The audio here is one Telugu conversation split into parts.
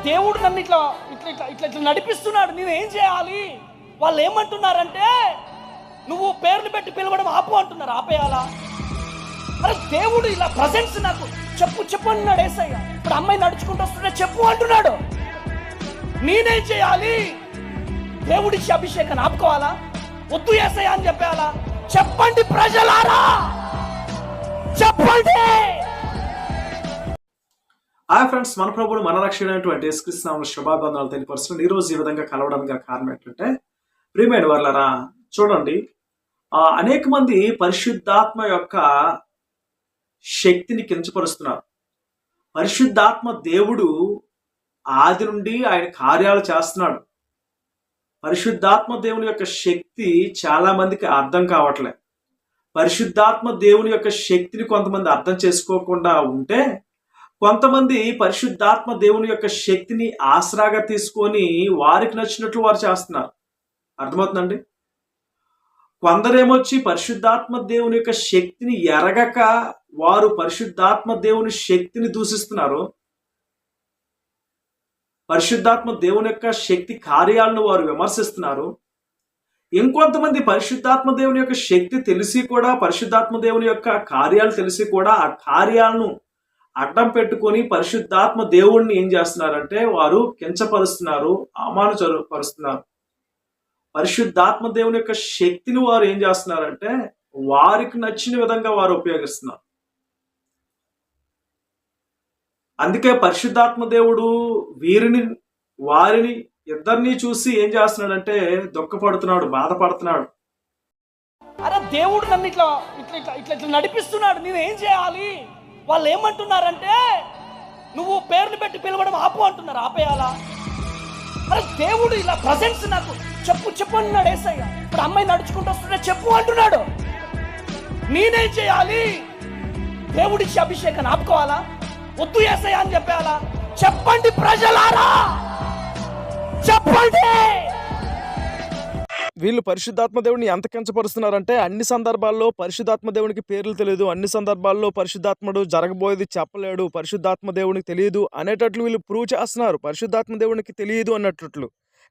దేవుడు నన్ను ఇట్లా ఇట్లా ఇట్లా ఇట్లా ఇట్లా నడిపిస్తున్నాడు, నేను ఏం చేయాలి? వాళ్ళు ఏమంటున్నారంటే నువ్వు పేర్లు పెట్టి పిలవడం ఆపు అంటున్నారు. ఆపేయాలా? అరే దేవుడు ఇలా ప్రజెన్స్ నాకు చెప్పు చెప్పు అంటున్నాడు యేసయ్య. ఇప్పుడు అమ్మాయి నడుచుకుంటూ వస్తుంటే చెప్పు అంటున్నాడు. నేనేం చేయాలి? దేవుడిచ్చి అభిషేకాన్ని ఆపుకోవాలా? వద్దు యేసయ్య అని చెప్పేయాలా? చెప్పండి ప్రజలారా, చెప్పండి. హాయ్ ఫ్రెండ్స్, మన ప్రభువుడు మన రక్షకుడైనటువంటి యేసుక్రీస్తు నామములో శుభాభివందనాలు తెలియపరుస్తున్నాను. ఈ రోజు ఈ విధంగా కలవడానికి గల కారణం ఏంటంటే, ప్రియమైన వారలారా చూడండి, అనేక మంది పరిశుద్ధాత్మ యొక్క శక్తిని కించపరుస్తున్నారు. పరిశుద్ధాత్మ దేవుడు ఆది నుండి ఆయన కార్యాలు చేస్తున్నాడు. పరిశుద్ధాత్మ దేవుని యొక్క శక్తి చాలా మందికి అర్థం కావట్లే. పరిశుద్ధాత్మ దేవుని యొక్క శక్తిని కొంతమంది అర్థం చేసుకోకుండా ఉంటే, కొంతమంది పరిశుద్ధాత్మ దేవుని యొక్క శక్తిని ఆసరాగా తీసుకొని వారికి నచ్చినట్లు వారు చేస్తున్నారు. అర్థమవుతుందండి? కొందరేమొచ్చి పరిశుద్ధాత్మ దేవుని యొక్క శక్తిని ఎరగక వారు పరిశుద్ధాత్మ దేవుని శక్తిని దూషిస్తున్నారు. పరిశుద్ధాత్మ దేవుని యొక్క శక్తి కార్యాలను వారు విమర్శిస్తున్నారు. ఇంకొంతమంది పరిశుద్ధాత్మ దేవుని యొక్క శక్తి తెలిసి కూడా, పరిశుద్ధాత్మ దేవుని యొక్క కార్యాలు తెలిసి కూడా ఆ కార్యాలను అడ్డం పెట్టుకొని పరిశుద్ధాత్మ దేవుణ్ణి ఏం చేస్తున్నారంటే వారు కించపరుస్తున్నారు, అవమానపరుస్తున్నారు. పరిశుద్ధాత్మ దేవుని యొక్క శక్తిని వారు ఏం చేస్తున్నారంటే వారికి నచ్చిన విధంగా వారు ఉపయోగిస్తున్నారు. అందుకే పరిశుద్ధాత్మ దేవుడు వారిని ఇద్దరిని చూసి ఏం చేస్తున్నాడంటే దుఃఖపడుతున్నాడు, బాధపడుతున్నాడు. అరే దేవుడు నన్ను ఇట్లా ఇట్లా ఇట్లా ఇట్లా ఇట్లా నడిపిస్తున్నాడు, నేను ఏం చేయాలి? వాళ్ళు ఏమంటున్నారంటే నువ్వు పేర్లు పెట్టి పిలవడం ఆపు అంటున్నారు. ఆపేయాలా? అరే దేవుడు ఇలా ప్రజెన్స్ నాకు చెప్పు చెప్పు అంటున్నాడు యేసయ్య. ఇప్పుడు అమ్మాయి నడుచుకుంటూ వస్తుంటే చెప్పు అంటున్నాడు. నేనేం చేయాలి? దేవుడిచ్చి అభిషేకాన్ని ఆపుకోవాలా? వద్దు యేసయ్య అని చెప్పేయాలా? చెప్పండి ప్రజలారా, చెప్పండి. వీళ్ళు పరిశుద్ధాత్మ దేవుడిని ఎంత కించపరుస్తున్నారంటే, అన్ని సందర్భాల్లో పరిశుద్ధాత్మ దేవునికి పేర్లు తెలియదు, అన్ని సందర్భాల్లో పరిశుద్ధాత్ముడు జరగబోయేది చెప్పలేడు, పరిశుద్ధాత్మ దేవునికి తెలియదు అనేటట్లు వీళ్ళు ప్రూవ్ చేస్తున్నారు. పరిశుద్ధాత్మ దేవునికి తెలియదు అన్నట్లు.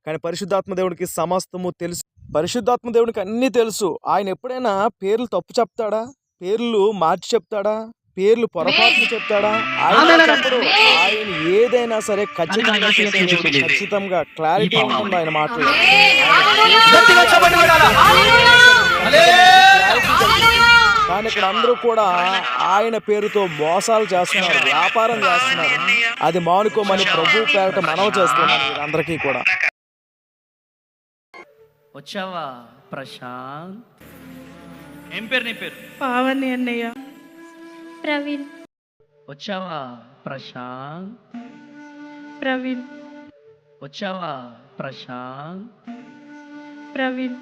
కానీ పరిశుద్ధాత్మ దేవునికి సమస్తము తెలుసు. పరిశుద్ధాత్మ దేవునికి అన్నీ తెలుసు. ఆయన ఎప్పుడైనా పేర్లు తప్పు చెప్తాడా? పేర్లు మార్చి చెప్తాడా? పేర్లు పొరపాటును చెప్తాడా? ఆయన చెప్పడు. ఆయన ఏదైనా సరే ఖచ్చితంగా క్లారిటీ ఉంటుంది ఆయన మాటలు. కానీ ఇక్కడ అందరూ కూడా ఆయన పేరుతో మోసాలు చేస్తున్నారు, వ్యాపారం చేస్తున్నారు. అది మానుకోమని ప్రభు పేరట మనవి చేస్తున్నారు అందరికీ కూడా. వచ్చావా ప్రశాంత్? ఏం పేరు నీ పేరు? పావని అన్నయ్య. ప్రవీణ్. వచ్చావా ప్రశాంత్? ప్రవీణ్. వచ్చావా ప్రశాంత్? ప్రవీణ్.